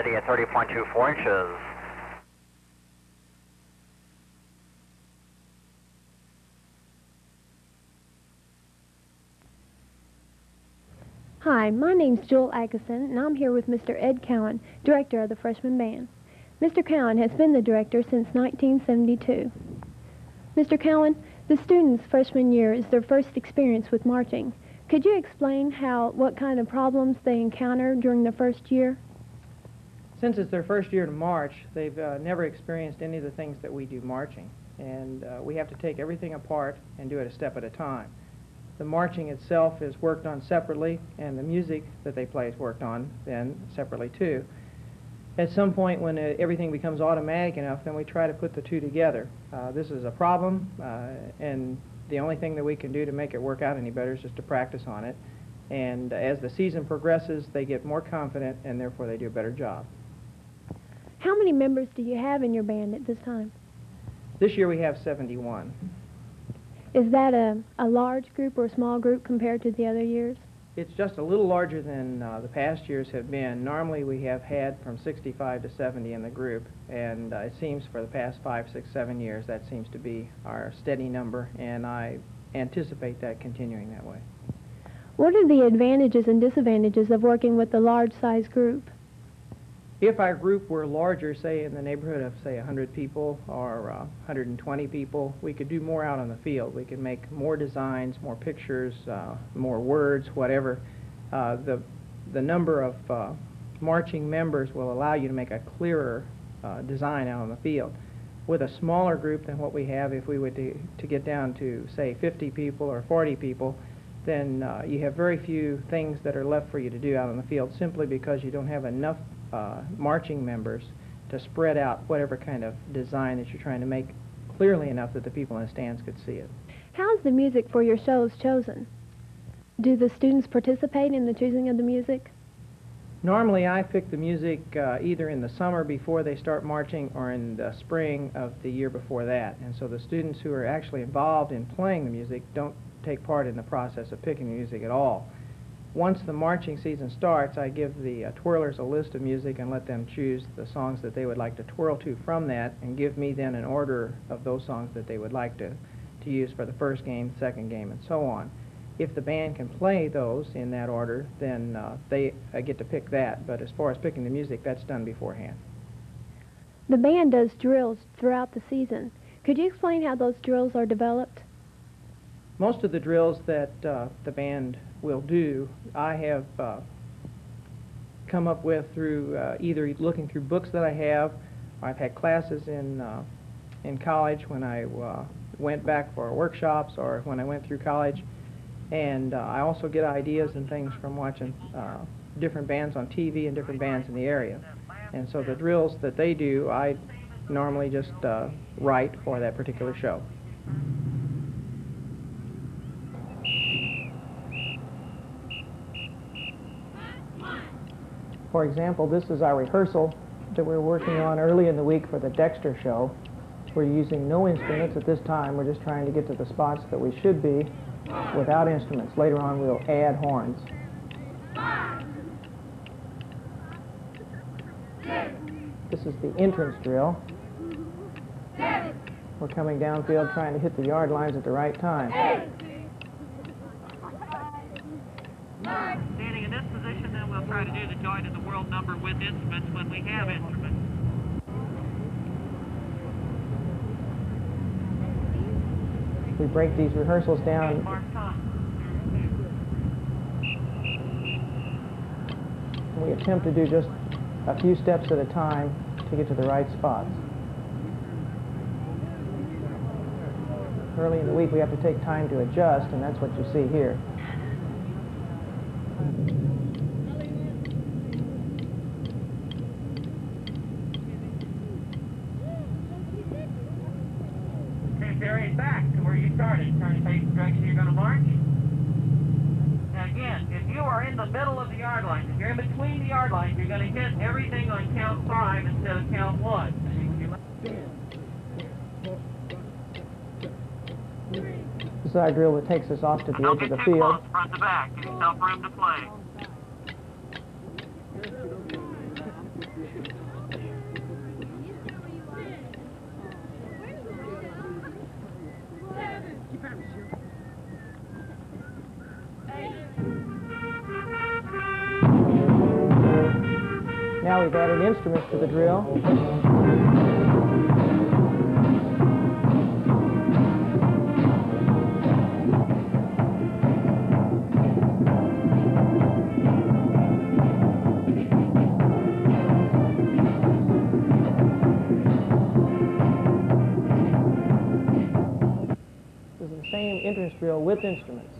accuracy at 30.24 inches. Hi, my name's Jewel Adkison, and I'm here with Mr. Ed Cowen, director of the freshman band. Mr. Cowen has been the director since 1972. Mr. Cowen, the students' freshman year is their first experience with marching. Could you explain what kind of problems they encounter during the first year? Since it's their first year to march, they've never experienced any of the things that we do marching. And we have to take everything apart and do it a step at a time. The marching itself is worked on separately, and the music that they play is worked on then separately too. At some point when everything becomes automatic enough, then we try to put the two together. This is a problem, and the only thing that we can do to make it work out any better is just to practice on it. And as the season progresses, they get more confident, and therefore they do a better job. How many members do you have in your band at this time? This year we have 71. Is that a large group or a small group compared to the other years? It's just a little larger than the past years have been. Normally we have had from 65 to 70 in the group, and it seems for the past 5, 6, 7 years that seems to be our steady number, and I anticipate that continuing that way. What are the advantages and disadvantages of working with a large size group? If our group were larger, say in the neighborhood of, say, 100 people or 120 people, we could do more out on the field. We could make more designs, more pictures, more words, whatever. The number of marching members will allow you to make a clearer design out on the field. With a smaller group than what we have, if we were to get down to, say, 50 people or 40 people, then you have very few things that are left for you to do out on the field simply because you don't have enough marching members to spread out whatever kind of design that you're trying to make clearly enough that the people in the stands could see it. How's the music for your shows chosen? Do the students participate in the choosing of the music? Normally I pick the music either in the summer before they start marching or in the spring of the year before that. And so the students who are actually involved in playing the music don't take part in the process of picking the music at all. Once the marching season starts, I give the twirlers a list of music and let them choose the songs that they would like to twirl to from that, and give me then an order of those songs that they would like to use for the first game, second game, and so on. If the band can play those in that order, then they get to pick that. But as far as picking the music, that's done beforehand. The band does drills throughout the season. Could you explain how those drills are developed? Most of the drills that the band will do, I have come up with through either looking through books that I have, or I've had classes in college when I went back for workshops or when I went through college. And I also get ideas and things from watching different bands on TV and different bands in the area. And so the drills that they do, I normally just write for that particular show. For example, this is our rehearsal that we're working on early in the week for the Dexter show. We're using no instruments at this time. We're just trying to get to the spots that we should be without instruments. Later on, we'll add horns. This is the entrance drill. We're coming downfield trying to hit the yard lines at the right time. Standing in this position, then we'll try to do the Joy to the World number with instruments when we have instruments. We break these rehearsals down. We attempt to do just a few steps at a time to get to the right spots. Early in the week, we have to take time to adjust, and that's what you see here. Carry it back to where you started. Turn to face the direction you're going to march. Now again, if you are in the middle of the yard lines, if you're in between the yard lines, you're going to hit everything on count 5 instead of count 1. This is our drill that takes us off to the edge of the field. Close, front to back. Give yourself room to play. Now we've added instruments to the drill. This is the same entrance drill with instruments.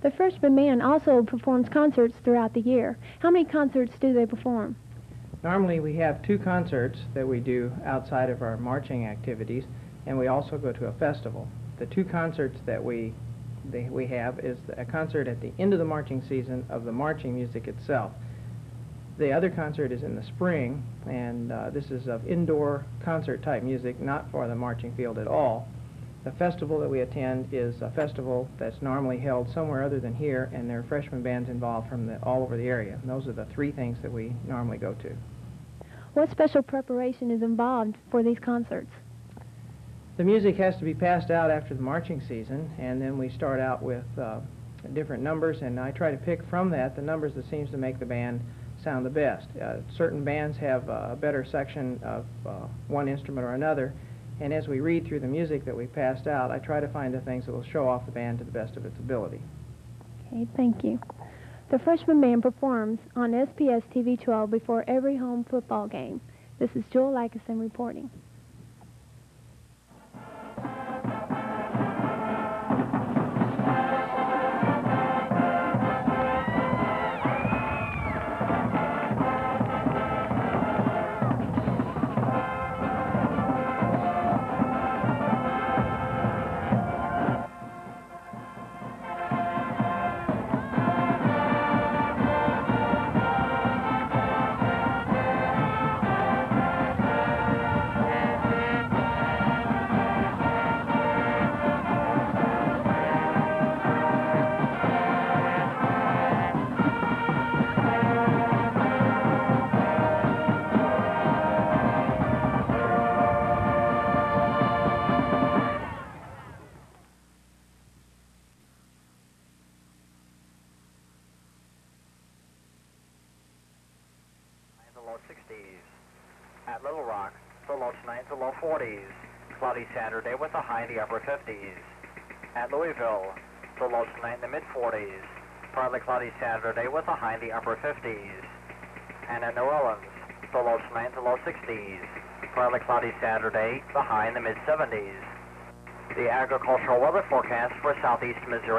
The freshman band also performs concerts throughout the year. How many concerts do they perform? Normally we have 2 concerts that we do outside of our marching activities, and we also go to a festival. The 2 concerts that we have is a concert at the end of the marching season of the marching music itself. The other concert is in the spring, and this is of indoor concert type music, not for the marching field at all. The festival that we attend is a festival that's normally held somewhere other than here, and there are freshman bands involved from all over the area. And those are the 3 things that we normally go to. What special preparation is involved for these concerts? The music has to be passed out after the marching season, and then we start out with different numbers, and I try to pick from that the numbers that seems to make the band sound the best. Certain bands have a better section of one instrument or another, and as we read through the music that we passed out, I try to find the things that will show off the band to the best of its ability. Okay, thank you. The freshman band performs on SPS TV 12 before every home football game. This is Jewel Adkison reporting. Low 60s. At Little Rock, the low tonight to low 40s. Cloudy Saturday with a high in the upper 50s. At Louisville, the low tonight in the mid 40s. Partly cloudy Saturday with a high in the upper 50s. And at New Orleans, the low tonight to low 60s. Partly cloudy Saturday, the high in the mid 70s. The agricultural weather forecast for southeast Missouri.